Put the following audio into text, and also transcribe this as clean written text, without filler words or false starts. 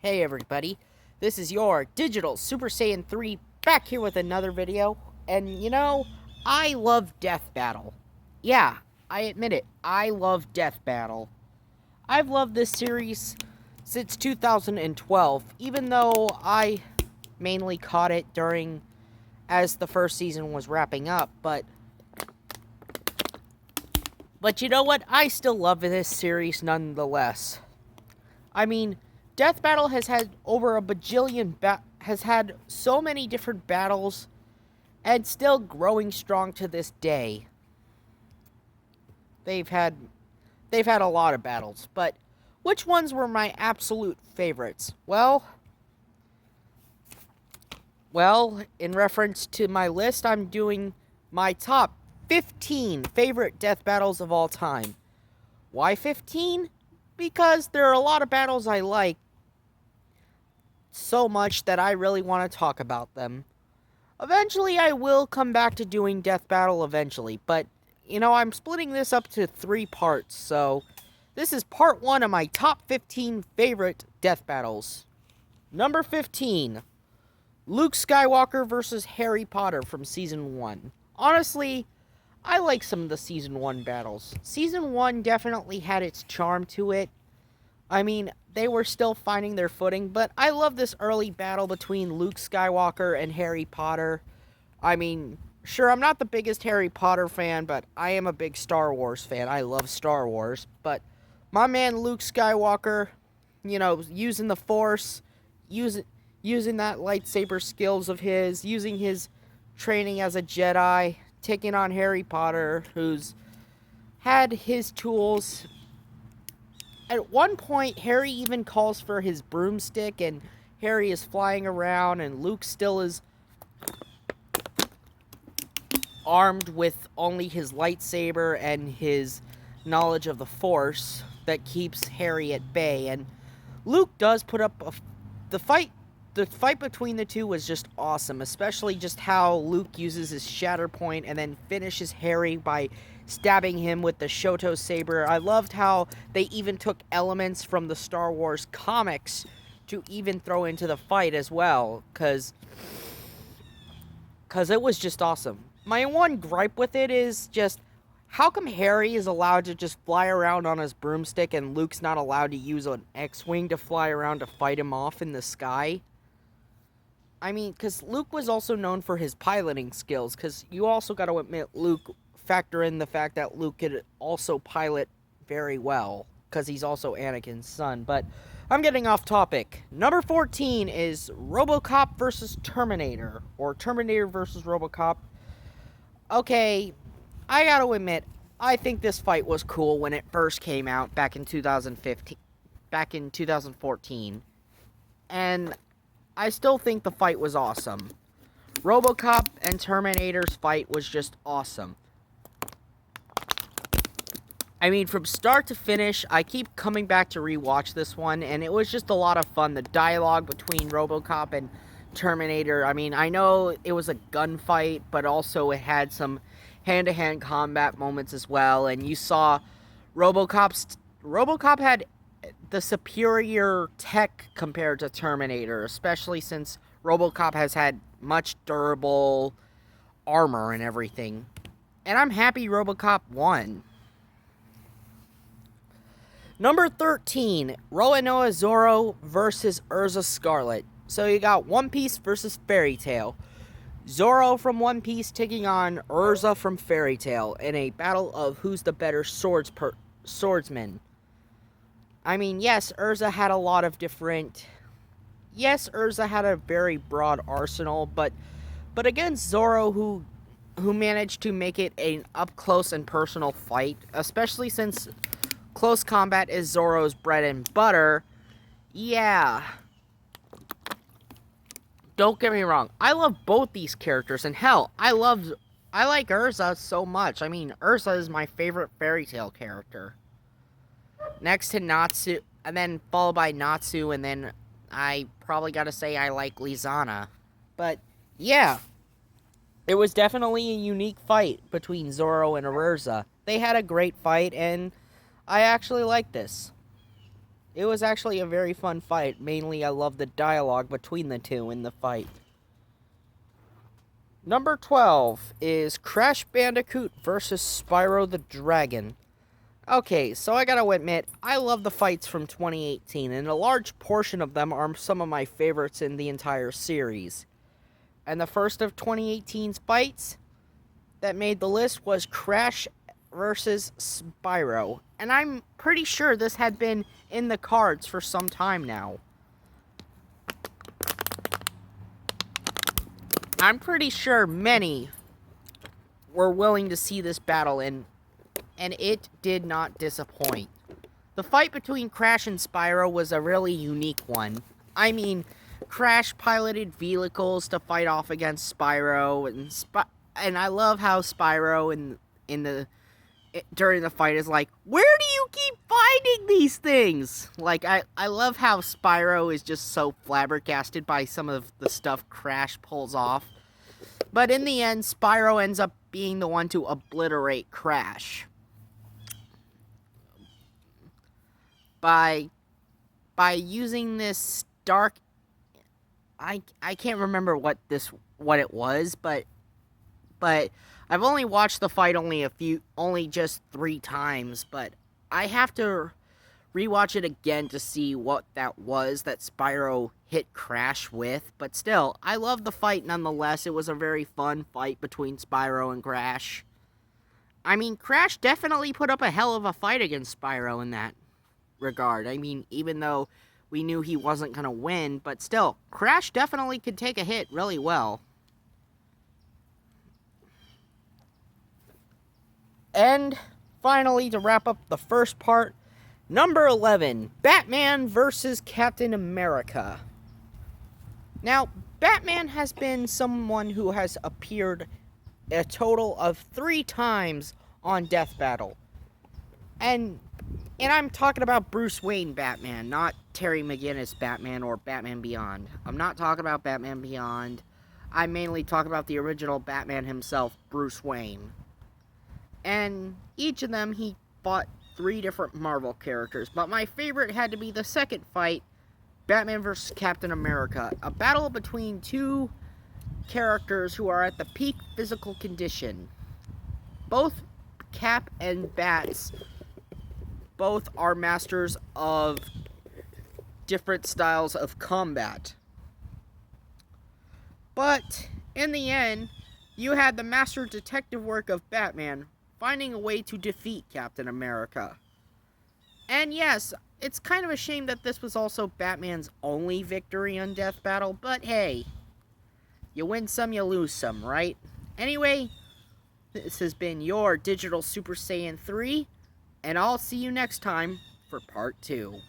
Hey everybody, this is your Digital Super Saiyan 3 back here with another video. And I love Death Battle. Yeah, I admit it, I love Death Battle. I've loved this series since 2012, even though I mainly caught it during as the first season was wrapping up, but you know what? I still love this series nonetheless. I mean, Death Battle has had over a bajillion has had so many different battles and still growing strong to this day. They've had a lot of battles, but which ones were my absolute favorites? Well, in reference to my list, I'm doing my top 15 favorite death battles of all time. Why 15? Because there are a lot of battles I like so much that I really want to talk about them. Eventually, I will come back to doing Death Battle eventually, but, I'm splitting this up to 3 parts, so this is part 1 of my top 15 favorite death battles. Number 15, Luke Skywalker versus Harry Potter from Season 1. Honestly, I like some of the Season 1 battles. Season 1 definitely had its charm to it. I mean, they were still finding their footing, but I love this early battle between Luke Skywalker and Harry Potter. I mean, sure, I'm not the biggest Harry Potter fan, but I am a big Star Wars fan. I love Star Wars, but my man Luke Skywalker, using the Force, using that lightsaber skills of his, using his training as a Jedi, taking on Harry Potter, who's had his tools. At one point, Harry even calls for his broomstick, and Harry is flying around, and Luke still is armed with only his lightsaber and his knowledge of the Force that keeps Harry at bay. And Luke does put up the fight. The fight between the two was just awesome, especially just how Luke uses his Shatter Point and then finishes Harry by stabbing him with the Shoto Saber. I loved how they even took elements from the Star Wars comics to even throw into the fight as well, because it was just awesome. My one gripe with it is just, how come Harry is allowed to just fly around on his broomstick and Luke's not allowed to use an X-Wing to fly around to fight him off in the sky? I mean, because Luke was also known for his piloting skills, because you also got to admit, factor in the fact that Luke could also pilot very well, because he's also Anakin's son. But I'm getting off topic. Number 14 is RoboCop versus Terminator, or Terminator versus RoboCop. Okay, I got to admit, I think this fight was cool when it first came out back in 2014. And I still think the fight was awesome. RoboCop and Terminator's fight was just awesome. I mean, from start to finish, I keep coming back to rewatch this one, and it was just a lot of fun. The dialogue between RoboCop and Terminator, I mean, I know it was a gunfight, but also it had some hand-to-hand combat moments as well, and you saw RoboCop had the superior tech compared to Terminator, especially since RoboCop has had much durable armor and everything. And I'm happy RoboCop won. Number 13, Roronoa Zoro versus Urza Scarlet. So you got One Piece versus Fairy Tail. Zoro from One Piece taking on Urza from Fairy Tail in a battle of who's the better swordsman. I mean, yes, Urza had a lot of different... Yes, Urza had a very broad arsenal, but against Zoro, who managed to make it an up-close and personal fight, especially since close combat is Zoro's bread and butter, yeah. Don't get me wrong, I love both these characters, and hell, I like Urza so much. I mean, Urza is my favorite Fairy Tail character. Next to Natsu, and then followed by Natsu, and then I probably gotta say I like Lizana. But, yeah, it was definitely a unique fight between Zoro and Urza. They had a great fight, and I actually like this. It was actually a very fun fight. Mainly, I love the dialogue between the two in the fight. Number 12 is Crash Bandicoot vs. Spyro the Dragon. Okay, so I gotta admit, I love the fights from 2018, and a large portion of them are some of my favorites in the entire series. And the first of 2018's fights that made the list was Crash versus Spyro. And I'm pretty sure this had been in the cards for some time now. I'm pretty sure many were willing to see this battle, and it did not disappoint. The fight between Crash and Spyro was a really unique one. I mean, Crash piloted vehicles to fight off against Spyro, and I love how Spyro during the fight is like, "Where do you keep finding these things?" Like, I love how Spyro is just so flabbergasted by some of the stuff Crash pulls off. But in the end, Spyro ends up being the one to obliterate Crash. By using this dark... I can't remember what it was, but I've only watched the fight only just 3 times, but I have to rewatch it again to see what that was that Spyro hit Crash with. But still, I love the fight nonetheless. It was a very fun fight between Spyro and Crash. I mean, Crash definitely put up a hell of a fight against Spyro in that regard. I mean, even though we knew he wasn't going to win, but still, Crash definitely could take a hit really well. And finally, to wrap up the first part, number 11, Batman vs. Captain America. Now, Batman has been someone who has appeared a total of 3 times on Death Battle. And I'm talking about Bruce Wayne Batman, not Terry McGinnis Batman or Batman Beyond. I'm not talking about Batman Beyond. I mainly talk about the original Batman himself, Bruce Wayne. And each of them, he fought 3 different Marvel characters. But my favorite had to be the second fight, Batman vs. Captain America. A battle between 2 characters who are at the peak physical condition. Both Cap and Bats, both are masters of different styles of combat. But in the end, you had the master detective work of Batman finding a way to defeat Captain America. And yes, it's kind of a shame that this was also Batman's only victory on Death Battle, but hey, you win some, you lose some, right? Anyway, this has been your Digital Super Saiyan 3, and I'll see you next time for part 2.